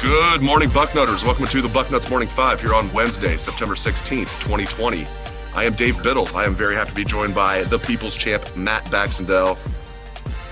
Good morning, Bucknutters. Welcome to the Bucknuts Morning 5 here on Wednesday, September 16th, 2020. I am Dave Biddle. I am very happy to be joined by the People's Champ, Matt Baxendell.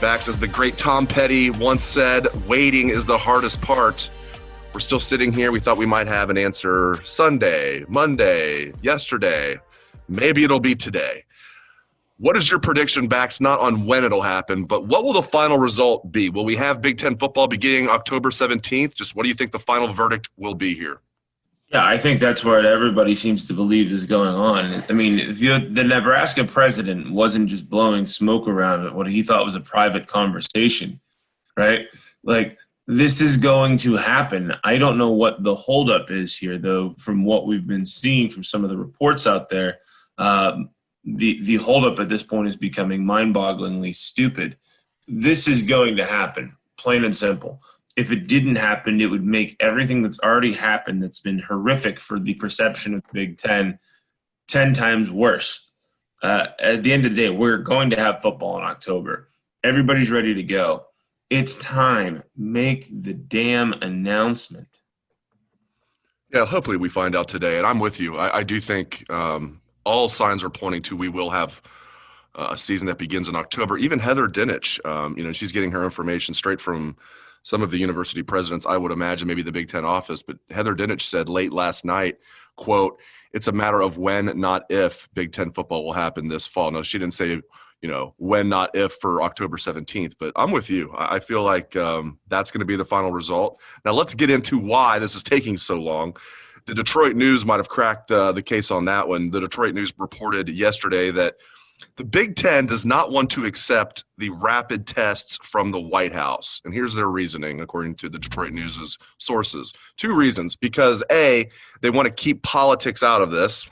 Bax, as the great Tom Petty once said, waiting is the hardest part. We're still sitting here. We thought we might have an answer Sunday, Monday, yesterday. Maybe it'll be today. What is your prediction, Bax, not on when it'll happen, but what will the final result be? Will we have Big Ten football beginning October 17th? Just what do you think the final verdict will be here? Yeah, I think that's what everybody seems to believe is going on. I mean, the Nebraska president wasn't just blowing smoke around what he thought was a private conversation, right? Like, this is going to happen. I don't know what the holdup is here, though, from what we've been seeing from some of the reports out there. The holdup at this point is becoming mind-bogglingly stupid. This is going to happen, plain and simple. If it didn't happen, it would make everything that's already happened that's been horrific for the perception of the Big Ten 10 times worse. At the end of the day, we're going to have football in October. Everybody's ready to go. It's time. Make the damn announcement. Yeah, hopefully we find out today, and I'm with you. I do think all signs are pointing to we will have a season that begins in October. Even Heather Dinich, she's getting her information straight from some of the university presidents, I would imagine, maybe the Big Ten office. But Heather Dinich said late last night, quote, "It's a matter of when, not if, Big Ten football will happen this fall." Now, she didn't say, when, not if, for October 17th. But I'm with you. I feel like that's going to be the final result. Now, let's get into why this is taking so long. The Detroit News might have cracked the case on that one. The Detroit News reported yesterday that the Big Ten does not want to accept the rapid tests from the White House. And here's their reasoning, according to the Detroit News's sources. Two reasons. Because, A, they want to keep politics out of this.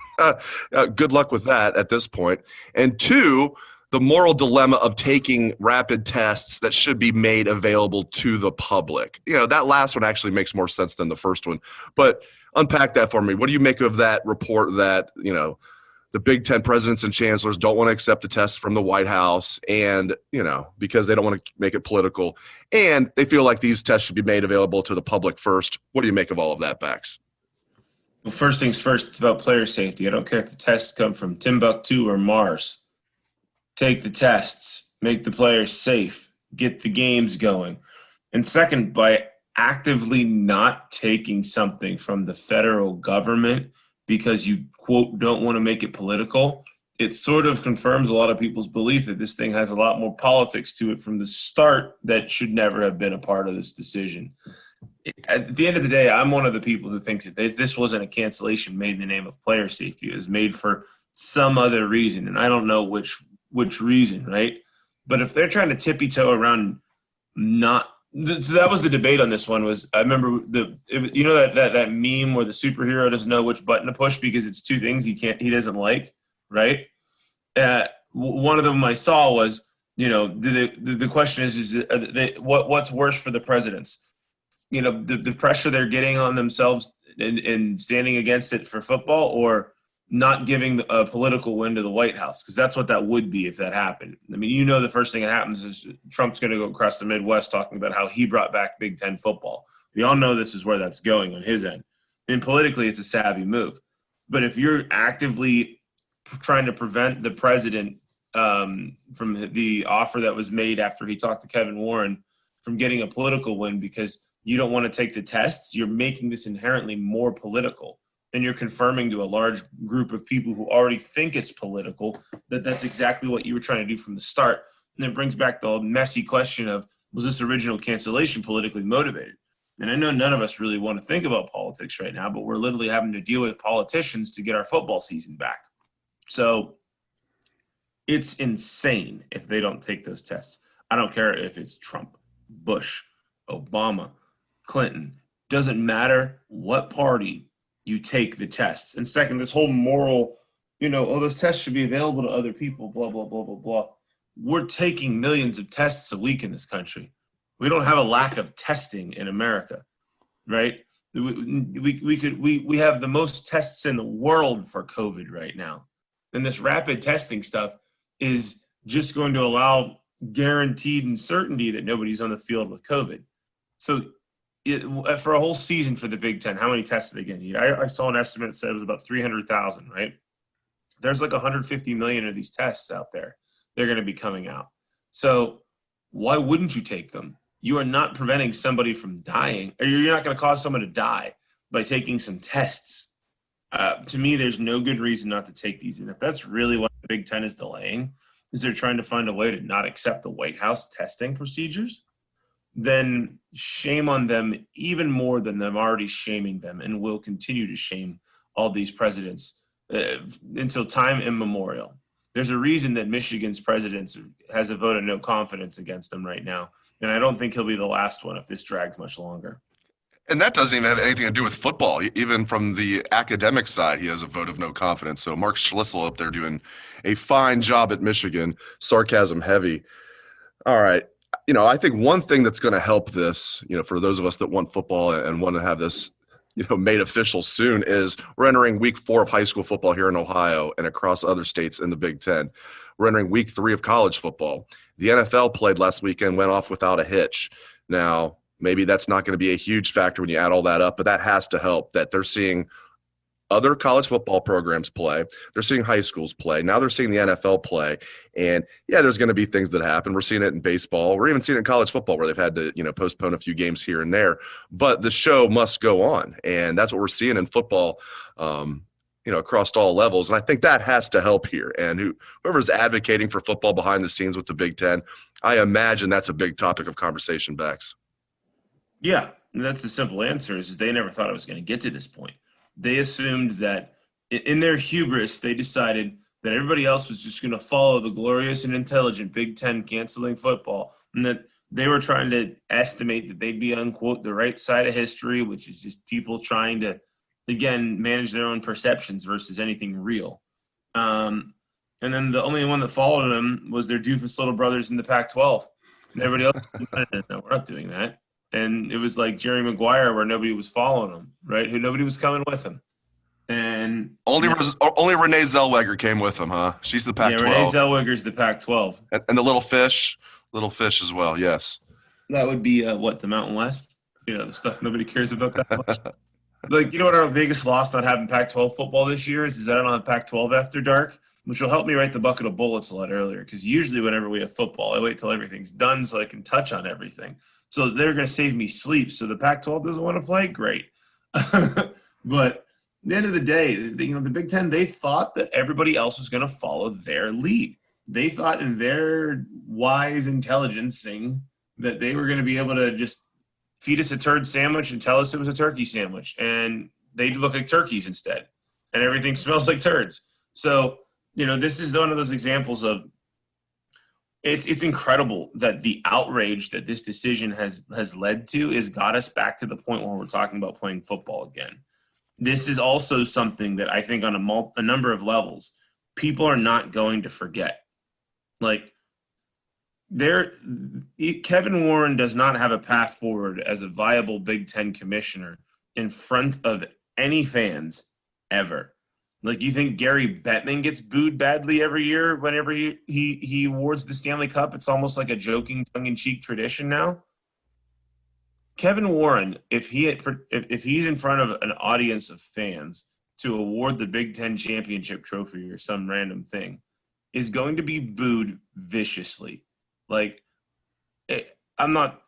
Good luck with that at this point. And two, the moral dilemma of taking rapid tests that should be made available to the public. That last one actually makes more sense than the first one. But unpack that for me. What do you make of that report that, the Big Ten presidents and chancellors don't want to accept the tests from the White House and, because they don't want to make it political, and they feel like these tests should be made available to the public first? What do you make of all of that, Bax? Well, first things first, it's about player safety. I don't care if the tests come from Timbuktu or Mars. Take the tests, make the players safe, get the games going. And second, by actively not taking something from the federal government because you, quote, don't want to make it political, it sort of confirms a lot of people's belief that this thing has a lot more politics to it from the start that should never have been a part of this decision. At the end of the day, I'm one of the people who thinks that this wasn't a cancellation made in the name of player safety. It was made for some other reason, and I don't know which reason, right? But if they're trying to tippy-toe around so that was the debate on this one. Was I remember that meme where the superhero doesn't know which button to push because it's two things he doesn't like, right? One of them I saw was, the question is what's worse for the presidents? The pressure they're getting on themselves and standing against it for football, or not giving a political win to the White House, because that's what that would be if that happened. I mean, the first thing that happens is Trump's going to go across the Midwest talking about how he brought back Big Ten football. We all know this is where that's going on his end. And politically, it's a savvy move. But if you're actively trying to prevent the president from the offer that was made after he talked to Kevin Warren from getting a political win because you don't want to take the tests, you're making this inherently more political. And you're confirming to a large group of people who already think it's political that that's exactly what you were trying to do from the start. And it brings back the messy question of, was this original cancellation politically motivated? And I know none of us really want to think about politics right now, but we're literally having to deal with politicians to get our football season back. So it's insane if they don't take those tests. I don't care if it's Trump, Bush, Obama, Clinton. Doesn't matter what party you take the tests. And second, this whole moral, those tests should be available to other people, blah, blah, blah, blah, blah. We're taking millions of tests a week in this country. We don't have a lack of testing in America, right? We have the most tests in the world for COVID right now. And this rapid testing stuff is just going to allow guaranteed and certainty that nobody's on the field with COVID. So for a whole season for the Big Ten, how many tests are they going to need? I saw an estimate that said it was about 300,000, right? There's like 150 million of these tests out there. They're going to be coming out. So why wouldn't you take them? You are not preventing somebody from dying, or you're not going to cause someone to die by taking some tests. To me, there's no good reason not to take these. And if that's really what the Big Ten is delaying, is they're trying to find a way to not accept the White House testing procedures, then shame on them even more than them already shaming them, and will continue to shame all these presidents until time immemorial. There's a reason that Michigan's president has a vote of no confidence against him right now, and I don't think he'll be the last one if this drags much longer. And that doesn't even have anything to do with football. Even from the academic side, he has a vote of no confidence. So Mark Schlissel up there doing a fine job at Michigan, sarcasm heavy. All right. I think one thing that's going to help this, for those of us that want football and want to have this, made official soon, is we're entering week 4 of high school football here in Ohio and across other states in the Big Ten. We're entering week 3 of college football. The NFL played last weekend, went off without a hitch. Now, maybe that's not going to be a huge factor when you add all that up, but that has to help, that they're seeing other college football programs play. They're seeing high schools play. Now they're seeing the NFL play. And, yeah, there's going to be things that happen. We're seeing it in baseball. We're even seeing it in college football where they've had to, postpone a few games here and there. But the show must go on. And that's what we're seeing in football, across all levels. And I think that has to help here. And whoever's advocating for football behind the scenes with the Big Ten, I imagine that's a big topic of conversation, Bax. Yeah, that's the simple answer is they never thought it was going to get to this point. They assumed that in their hubris, they decided that everybody else was just going to follow the glorious and intelligent Big Ten canceling football, and that they were trying to estimate that they'd be, unquote, the right side of history, which is just people trying to, again, manage their own perceptions versus anything real. And then the only one that followed them was their doofus little brothers in the Pac-12. And everybody else, no, we're not doing that. And it was like Jerry Maguire, where nobody was following him, right? Who nobody was coming with him. And only Renee Zellweger came with him, huh? She's the Pac-12. Yeah, Renee Zellweger's the Pac-12. And the little fish as well, yes. That would be, the Mountain West? The stuff nobody cares about that much. What our biggest loss not having Pac-12 football this year is that I don't have Pac-12 after dark, which will help me write the bucket of bullets a lot earlier, because usually whenever we have football, I wait till everything's done so I can touch on everything. So they're going to save me sleep. So the Pac-12 doesn't want to play? Great. But at the end of the day, the Big Ten, they thought that everybody else was going to follow their lead. They thought in their wise intelligencing that they were going to be able to just feed us a turd sandwich and tell us it was a turkey sandwich. And they look like turkeys instead. And everything smells like turds. So, this is one of those examples of it's incredible that the outrage that this decision has led to has got us back to the point where we're talking about playing football again. This is also something that I think on a number of levels, people are not going to forget. Kevin Warren does not have a path forward as a viable Big Ten commissioner in front of any fans ever. You think Gary Bettman gets booed badly every year whenever he awards the Stanley Cup? It's almost like a joking, tongue-in-cheek tradition now. Kevin Warren, if he's in front of an audience of fans to award the Big Ten championship trophy or some random thing, is going to be booed viciously. I'm not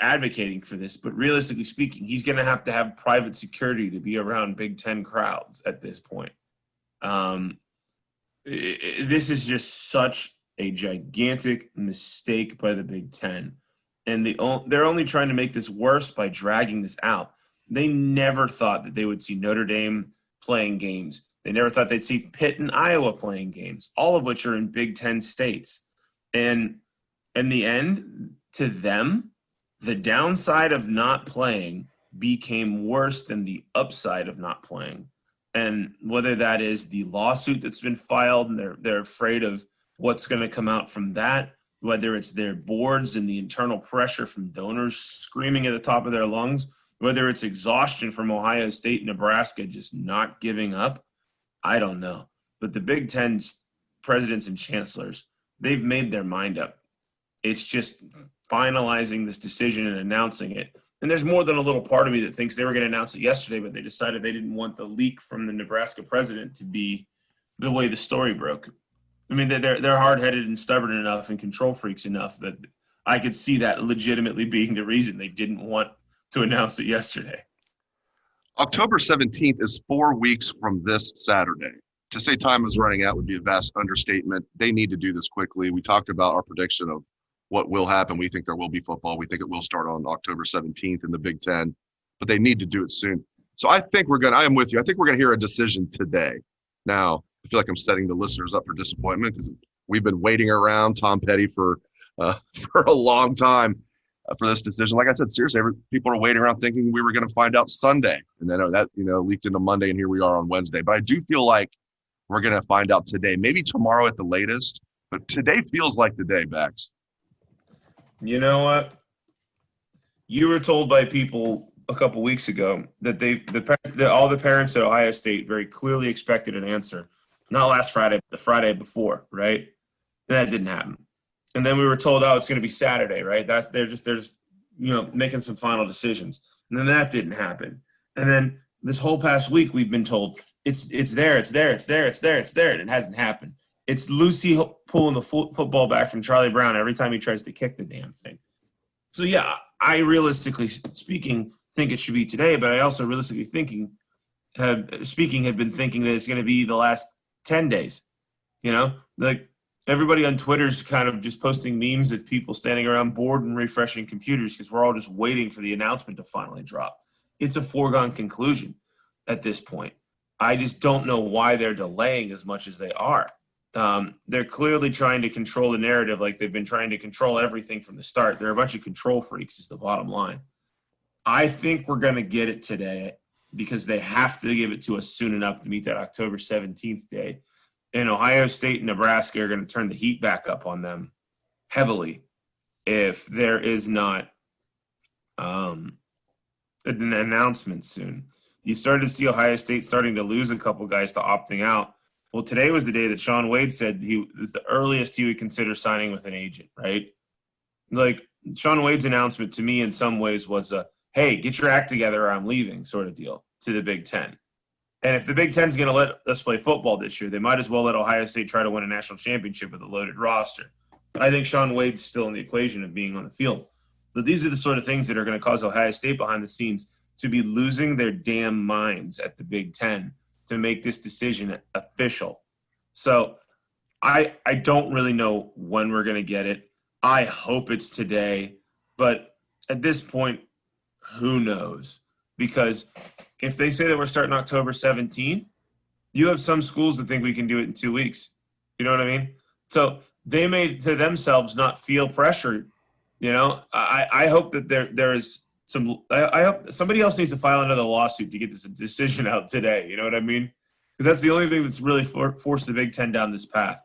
advocating for this, but realistically speaking, he's going to have private security to be around Big Ten crowds at this point. This is just such a gigantic mistake by the Big Ten. And they're only trying to make this worse by dragging this out. They never thought that they would see Notre Dame playing games. They never thought they'd see Pitt and Iowa playing games, all of which are in Big Ten states. And in the end, to them, the downside of not playing became worse than the upside of not playing. And whether that is the lawsuit that's been filed and they're afraid of what's going to come out from that, whether it's their boards and the internal pressure from donors screaming at the top of their lungs, whether it's exhaustion from Ohio State, Nebraska just not giving up, I don't know. But the Big Ten's presidents and chancellors, they've made their mind up. It's just finalizing this decision and announcing it And there's more than a little part of me that thinks they were going to announce it yesterday, but they decided they didn't want the leak from the Nebraska president to be the way the story broke. I mean, they're hard-headed and stubborn enough and control freaks enough that I could see that legitimately being the reason they didn't want to announce it yesterday. October 17th is 4 weeks from this Saturday. To say time is running out would be a vast understatement. They need to do this quickly. We talked about our prediction of what will happen. We think there will be football. We think it will start on October 17th in the Big Ten, but they need to do it soon. So I am with you. I think we're going to hear a decision today. Now, I feel like I'm setting the listeners up for disappointment because we've been waiting around Tom Petty for a long time for this decision. Like I said, seriously, people are waiting around thinking we were going to find out Sunday, and then that leaked into Monday, and here we are on Wednesday. But I do feel like we're going to find out today, maybe tomorrow at the latest. But today feels like the day, Bax. You know what? You were told by people a couple weeks ago that all the parents at Ohio State very clearly expected an answer. Not last Friday, but the Friday before, right? That didn't happen. And then we were told, oh, it's going to be Saturday, right? They're just making some final decisions. And then that didn't happen. And then this whole past week we've been told it's there, and it hasn't happened. It's Lucy pulling the football back from Charlie Brown every time he tries to kick the damn thing. So yeah, I realistically speaking think it should be today, but I also realistically have been thinking that it's going to be the last 10 days. Like everybody on Twitter's kind of just posting memes of people standing around bored and refreshing computers because we're all just waiting for the announcement to finally drop. It's a foregone conclusion at this point. I just don't know why they're delaying as much as they are. They're clearly trying to control the narrative like they've been trying to control everything from the start. They're a bunch of control freaks is the bottom line. I think we're going to get it today because they have to give it to us soon enough to meet that October 17th day. And Ohio State and Nebraska are going to turn the heat back up on them heavily if there is not an announcement soon. You started to see Ohio State starting to lose a couple guys to opting out. Well, today was the day that Shaun Wade said he was the earliest he would consider signing with an agent, right? Like Shaun Wade's announcement to me in some ways was a, hey, get your act together or I'm leaving sort of deal to the Big Ten. And if the Big Ten's going to let us play football this year, they might as well let Ohio State try to win a national championship with a loaded roster. I think Shaun Wade's still in the equation of being on the field. But these are the sort of things that are going to cause Ohio State behind the scenes to be losing their damn minds at the Big Ten to make this decision official. So I don't really know when we're going to get it. I hope it's today. But at this point, who knows? Because if they say that we're starting October 17th, you have some schools that think we can do it in 2 weeks. You know what I mean? So they may to themselves not feel pressured. I hope that there is some – I hope somebody else needs to file another lawsuit to get this decision out today. You know what I mean? Because that's the only thing that's really forced the Big Ten down this path.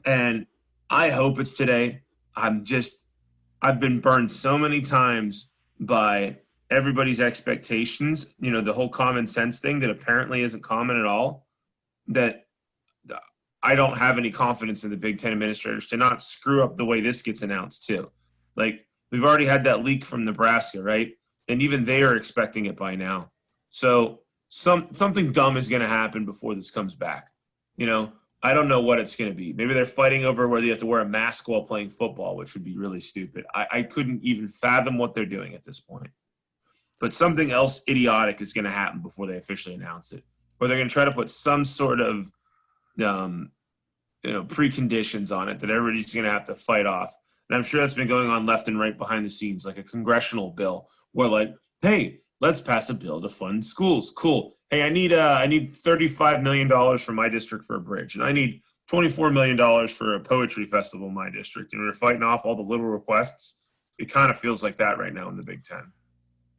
And I hope it's today. I've been burned so many times by everybody's expectations, the whole common sense thing that apparently isn't common at all, that I don't have any confidence in the Big Ten administrators to not screw up the way this gets announced too. Like we've already had that leak from Nebraska, right? And even they are expecting it by now. So something dumb is going to happen before this comes back. I don't know what it's going to be. Maybe they're fighting over whether you have to wear a mask while playing football, which would be really stupid. I couldn't even fathom what they're doing at this point. But something else idiotic is going to happen before they officially announce it. Or they're going to try to put some sort of preconditions on it that everybody's going to have to fight off. And I'm sure that's been going on left and right behind the scenes, like a congressional bill where like, hey, let's pass a bill to fund schools. Cool. Hey, I need $35 million from my district for a bridge. And I need $24 million for a poetry festival in my district. And we're fighting off all the little requests. It kind of feels like that right now in the Big Ten.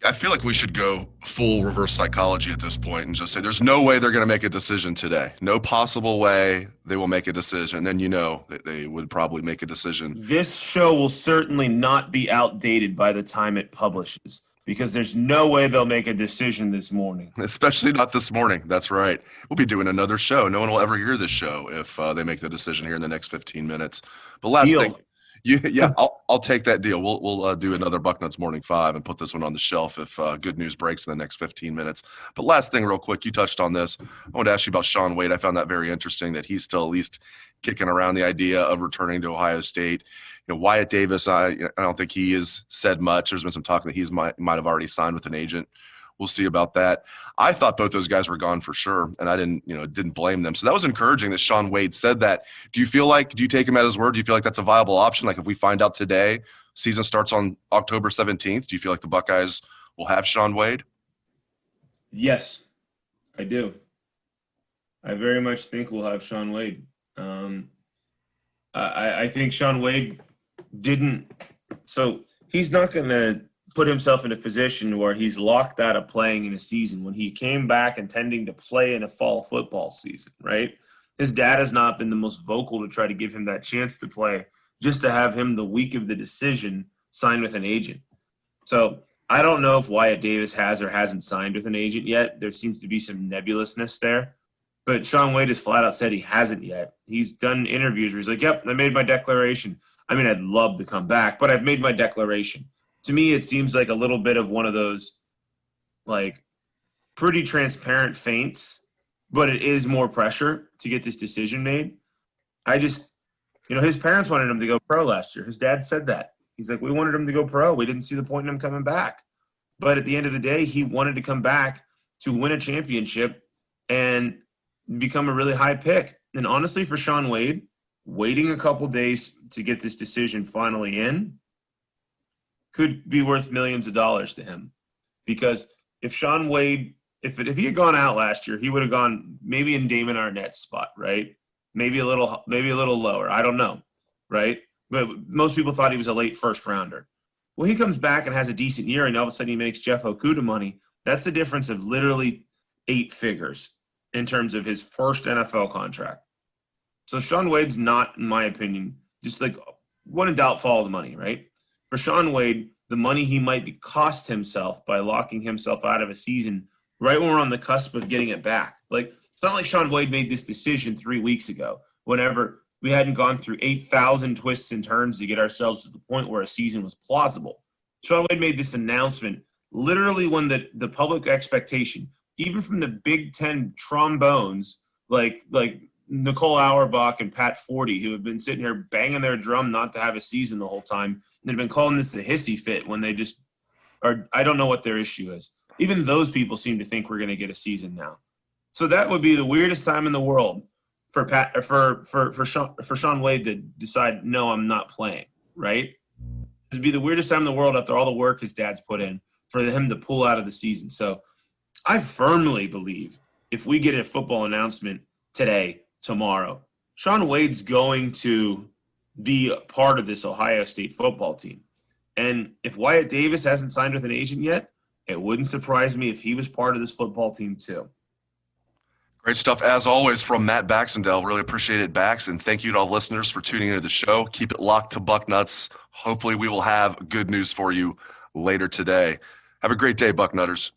I feel like we should go full reverse psychology at this point and just say there's no way they're going to make a decision today. No possible way they will make a decision. Then that they would probably make a decision. This show will certainly not be outdated by the time it publishes because there's no way they'll make a decision this morning. Especially not this morning. That's right. We'll be doing another show. No one will ever hear this show if they make the decision here in the next 15 minutes. But last thing. Yeah, I'll take that deal. We'll do another Bucknuts Morning Five and put this one on the shelf if good news breaks in the next 15 minutes. But last thing, real quick, you touched on this. I wanted to ask you about Shaun Wade. I found that very interesting that he's still at least kicking around the idea of returning to Ohio State. Wyatt Davis, I don't think he has said much. There's been some talk that he might have already signed with an agent. We'll see about that. I thought both those guys were gone for sure, and I didn't blame them. So that was encouraging that Shaun Wade said that. Do you take him at his word? Do you feel like that's a viable option? Like if we find out today, season starts on October 17th, do you feel like the Buckeyes will have Shaun Wade? Yes, I do. I very much think we'll have Shaun Wade. I think Shaun Wade didn't – so he's not going to put himself in a position where he's locked out of playing in a season when he came back intending to play in a fall football season, right? His dad has not been the most vocal to try to give him that chance to play, just to have him the week of the decision sign with an agent. So I don't know if Wyatt Davis has or hasn't signed with an agent yet. There seems to be some nebulousness there. But Shaun Wade has flat out said he hasn't yet. He's done interviews where he's like, yep, I made my declaration. I mean, I'd love to come back, but I've made my declaration. To me, it seems like a little bit of one of those, like, pretty transparent feints, but it is more pressure to get this decision made. His parents wanted him to go pro last year. His dad said that. He's like, we wanted him to go pro. We didn't see the point in him coming back. But at the end of the day, he wanted to come back to win a championship and become a really high pick. And honestly, for Shaun Wade, waiting a couple days to get this decision finally in could be worth millions of dollars to him. Because if Shaun Wade, if he had gone out last year, he would have gone maybe in Damon Arnett's spot, right? Maybe a little lower. I don't know, right? But most people thought he was a late first rounder. Well, he comes back and has a decent year, and all of a sudden he makes Jeff Okuda money. That's the difference of literally 8 figures in terms of his first NFL contract. So Shaun Wade's not, in my opinion, just like when in doubt, follow the money, right? For Shaun Wade, the money he might be cost himself by locking himself out of a season right when we're on the cusp of getting it back. Like, it's not like Shaun Wade made this decision 3 weeks ago, whenever we hadn't gone through 8,000 twists and turns to get ourselves to the point where a season was plausible. Shaun Wade made this announcement literally when the public expectation, even from the Big Ten trombones, like Nicole Auerbach and Pat Forty, who have been sitting here banging their drum not to have a season the whole time, they've been calling this a hissy fit when they just are. I don't know what their issue is. Even those people seem to think we're going to get a season now. So that would be the weirdest time in the world for Shaun Wade to decide, no, I'm not playing, right? It'd be the weirdest time in the world after all the work his dad's put in for him to pull out of the season. So I firmly believe if we get a football announcement today, tomorrow, Shaun Wade's going to be a part of this Ohio State football team. And if Wyatt Davis hasn't signed with an agent yet, it wouldn't surprise me if he was part of this football team too. Great stuff, as always, from Matt Baxendell. Really appreciate it, Bax, and thank you to all listeners for tuning into the show. Keep it locked to Bucknuts. Hopefully we will have good news for you later today. Have a great day, Bucknutters.